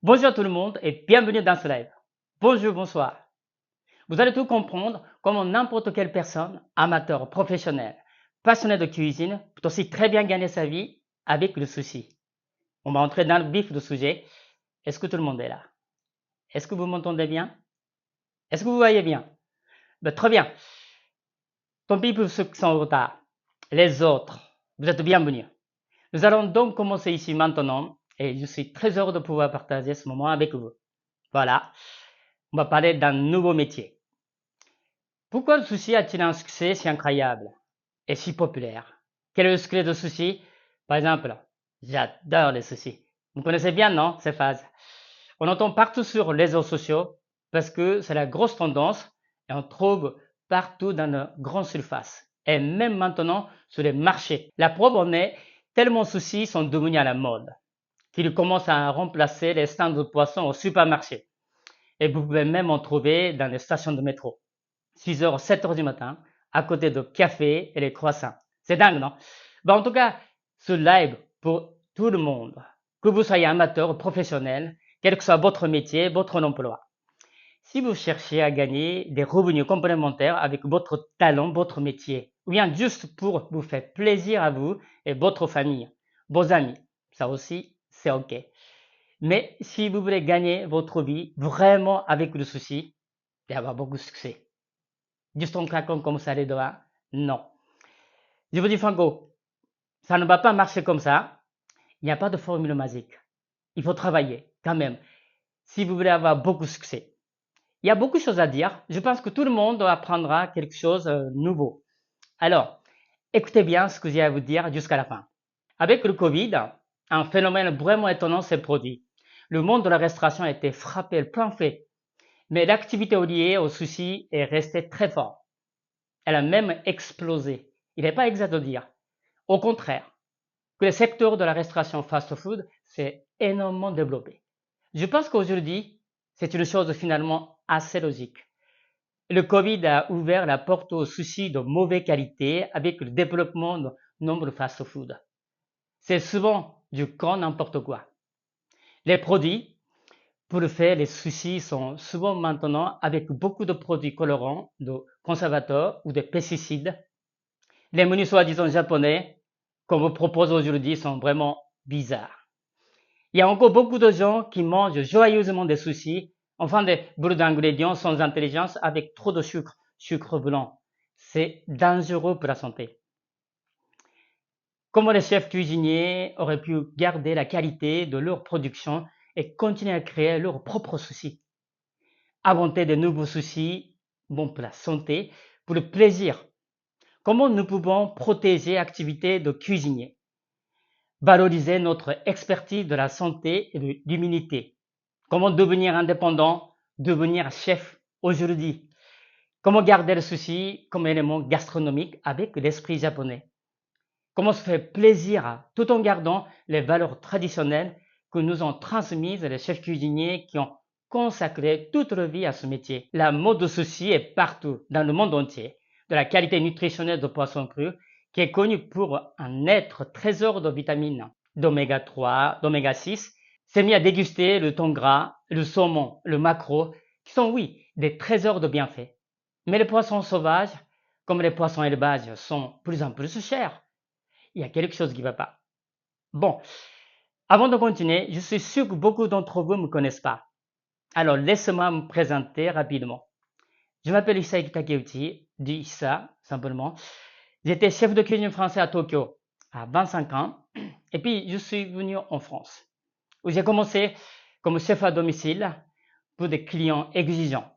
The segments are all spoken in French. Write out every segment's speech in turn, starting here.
Bonjour tout le monde et bienvenue dans ce live. Bonjour, bonsoir. Vous allez tout comprendre comment n'importe quelle personne, amateur, professionnel, passionné de cuisine, peut aussi très bien gagner sa vie avec le sushi. On va entrer dans le vif du sujet. Est-ce que tout le monde est là? Est-ce que vous m'entendez bien? Est-ce que vous voyez bien? Très bien. Tant pis pour ceux qui sont en retard. Les autres, vous êtes bienvenus. Nous allons donc commencer ici maintenant et je suis très heureux de pouvoir partager ce moment avec vous. Voilà, on va parler d'un nouveau métier. Pourquoi le sushi a-t-il un succès si incroyable et si populaire? Quel est le secret de sushi? Par exemple, j'adore les sushis. Vous connaissez bien, non, ces phases? On entend partout sur les réseaux sociaux parce que c'est la grosse tendance et on trouve partout dans de grandes surfaces et même maintenant sur les marchés. La preuve en est, tellement sushis sont devenus à la mode qu'ils commencent à remplacer les stands de poissons au supermarché. Et vous pouvez même en trouver dans les stations de métro. 6h, 7h du matin, à côté de café et les croissants. C'est dingue, non? En tout cas, ce live pour tout le monde, que vous soyez amateur ou professionnel, quel que soit votre métier, votre emploi. Si vous cherchez à gagner des revenus complémentaires avec votre talent, votre métier, ou bien juste pour vous faire plaisir à vous et votre famille, vos amis, ça aussi, c'est OK. Mais si vous voulez gagner votre vie vraiment avec le souci d'avoir beaucoup de succès, juste en claquant comme ça les doigts, non. Je vous dis franco, ça ne va pas marcher comme ça. Il n'y a pas de formule magique. Il faut travailler quand même si vous voulez avoir beaucoup de succès. Il y a beaucoup de choses à dire. Je pense que tout le monde apprendra quelque chose de nouveau. Alors, écoutez bien ce que j'ai à vous dire jusqu'à la fin. Avec le Covid, un phénomène vraiment étonnant s'est produit. Le monde de la restauration a été frappé le plein fait, mais l'activité liée au souci est restée très forte. Elle a même explosé. Il n'est pas exact de dire. Au contraire, que le secteur de la restauration fast-food s'est énormément développé. Je pense qu'aujourd'hui, c'est une chose finalement assez logique. Le Covid a ouvert la porte aux soucis de mauvaise qualité avec le développement de nombreux fast-food. C'est souvent du grand n'importe quoi. Les produits, pour le faire, les sushis sont souvent maintenant avec beaucoup de produits colorants, de conservateurs ou de pesticides. Les menus soi-disant japonais qu'on vous propose aujourd'hui sont vraiment bizarres. Il y a encore beaucoup de gens qui mangent joyeusement des sushis, enfin des boules d'ingrédients sans intelligence avec trop de sucre, sucre blanc. C'est dangereux pour la santé. Comment les chefs cuisiniers auraient pu garder la qualité de leur production et continuer à créer leurs propres sushis? Inventer de nouveaux sushis, bon pour la santé, pour le plaisir. Comment nous pouvons protéger l'activité de cuisinier? Valoriser notre expertise de la santé et de l'immunité. Comment devenir indépendant, devenir chef aujourd'hui? Comment garder le sushi comme élément gastronomique avec l'esprit japonais? Comment se faire plaisir tout en gardant les valeurs traditionnelles que nous ont transmises les chefs cuisiniers qui ont consacré toute leur vie à ce métier? La mode de sushi est partout dans le monde entier, de la qualité nutritionnelle de poisson cru qui est connu pour un être trésor de vitamines, d'oméga 3, d'oméga 6, s'est mis à déguster le thon gras, le saumon, le maquereau, qui sont, oui, des trésors de bienfaits. Mais les poissons sauvages, comme les poissons élevages, sont plus en plus chers. Il y a quelque chose qui ne va pas. Bon, avant de continuer, je suis sûr que beaucoup d'entre vous ne me connaissent pas. Alors, laissez-moi me présenter rapidement. Je m'appelle Issei Takeuchi, dit Issa, simplement. J'étais chef de cuisine français à Tokyo à 25 ans. Et puis, je suis venu en France, où j'ai commencé comme chef à domicile pour des clients exigeants.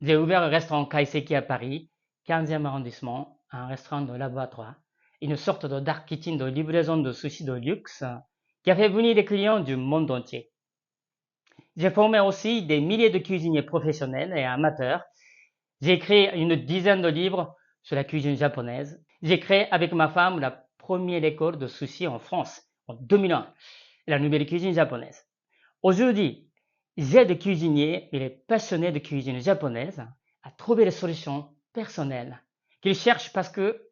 J'ai ouvert un restaurant Kaiseki à Paris, 15e arrondissement, un restaurant de laboratoire, une sorte de dark kitchen de livraison de sushi de luxe qui a fait venir des clients du monde entier. J'ai formé aussi des milliers de cuisiniers professionnels et amateurs. J'ai écrit une dizaine de livres sur la cuisine japonaise. J'ai créé avec ma femme la première école de sushi en France en 2001, la nouvelle cuisine japonaise. Aujourd'hui, j'aide les cuisiniers et les passionnés de cuisine japonaise à trouver les solutions personnelles qu'ils cherchent parce que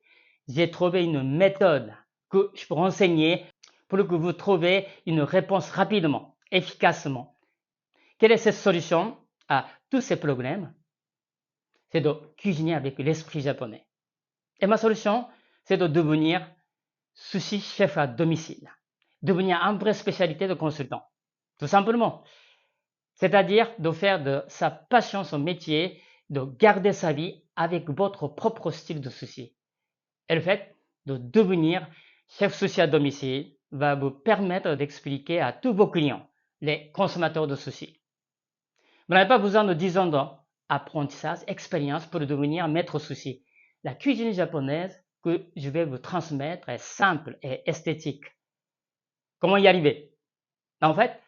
j'ai trouvé une méthode que je peux enseigner pour que vous trouviez une réponse rapidement, efficacement, quelle est cette solution à tous ces problèmes? C'est de cuisiner avec l'esprit japonais. Et ma solution, c'est de devenir sushi chef à domicile, devenir un vrai spécialité de consultant. Tout simplement. C'est-à-dire de faire de sa passion son métier, de garder sa vie avec votre propre style de sushi. Et le fait de devenir chef sushi à domicile va vous permettre d'expliquer à tous vos clients, les consommateurs de sushi. Vous n'avez pas besoin de 10 ans d'apprentissage, expérience pour devenir maître sushi. La cuisine japonaise que je vais vous transmettre est simple et esthétique. Comment y arriver? En fait,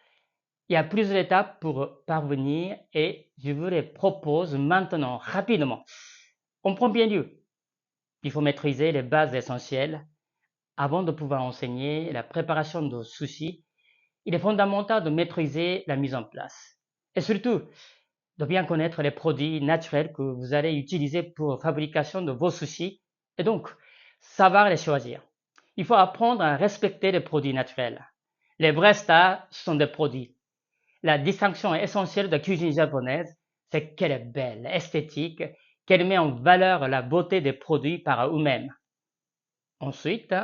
il y a plusieurs étapes pour parvenir et je vous les propose maintenant, rapidement. En premier lieu, il faut maîtriser les bases essentielles. Avant de pouvoir enseigner la préparation de sushi, il est fondamental de maîtriser la mise en place. Et surtout, de bien connaître les produits naturels que vous allez utiliser pour la fabrication de vos sushis et donc savoir les choisir. Il faut apprendre à respecter les produits naturels. Les vrais stars sont des produits. La distinction essentielle de la cuisine japonaise, c'est qu'elle est belle, esthétique, qu'elle met en valeur la beauté des produits par eux-mêmes. Ensuite,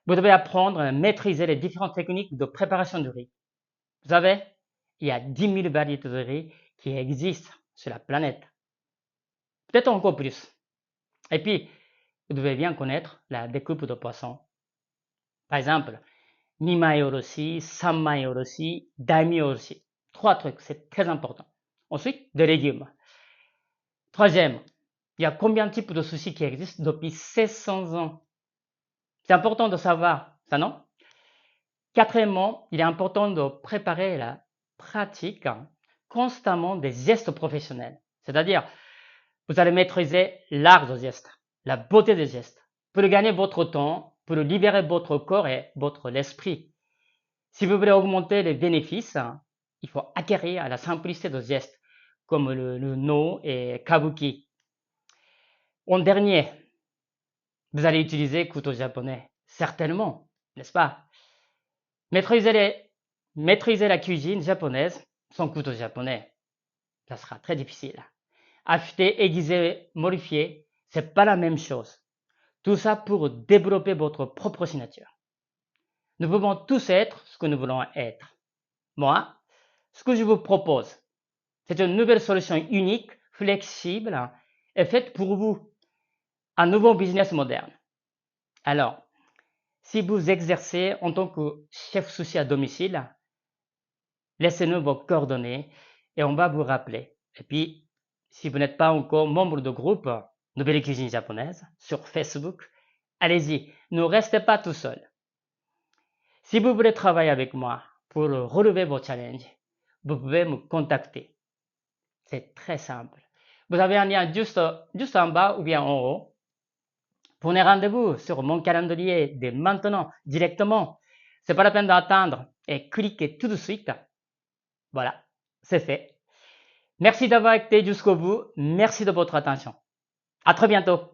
vous devez apprendre à maîtriser les différentes techniques de préparation du riz. Vous savez, il y a 10 000 variétés de riz qui existent sur la planète. Peut-être encore plus. Et puis, vous devez bien connaître la découpe de poisson. Par exemple, Nimai oroshi, Sanmai oroshi, Daimi oroshi. 3 trucs, c'est très important. Ensuite, des légumes. Troisième, il y a combien de types de sushi qui existent depuis 1600 ans? C'est important de savoir ça, non? Quatrièmement, il est important de préparer la pratique constamment des gestes professionnels. C'est-à-dire, vous allez maîtriser l'art des gestes, la beauté des gestes, pour gagner votre temps, pour libérer votre corps et votre esprit. Si vous voulez augmenter les bénéfices, il faut acquérir la simplicité des gestes, comme le no et kabuki. En dernier, vous allez utiliser couteau japonais, certainement, n'est-ce pas? Maîtriser la cuisine japonaise sans couteau japonais, ça sera très difficile. Affûter, aiguiser, modifier, c'est pas la même chose. Tout ça pour développer votre propre signature. Nous pouvons tous être ce que nous voulons être. Moi, ce que je vous propose, c'est une nouvelle solution unique, flexible et faite pour vous. Un nouveau business moderne. Alors, si vous exercez en tant que chef sushi à domicile, laissez-nous vos coordonnées et on va vous rappeler. Et puis, si vous n'êtes pas encore membre de groupe Nouvelle Cuisine Japonaise sur Facebook, allez-y, ne restez pas tout seul. Si vous voulez travailler avec moi pour relever vos challenges, vous pouvez me contacter. C'est très simple. Vous avez un lien juste en bas ou bien en haut. Prenez rendez-vous sur mon calendrier dès maintenant, directement. C'est pas la peine d'attendre et cliquez tout de suite. Voilà, c'est fait. Merci d'avoir été jusqu'au bout. Merci de votre attention. À très bientôt.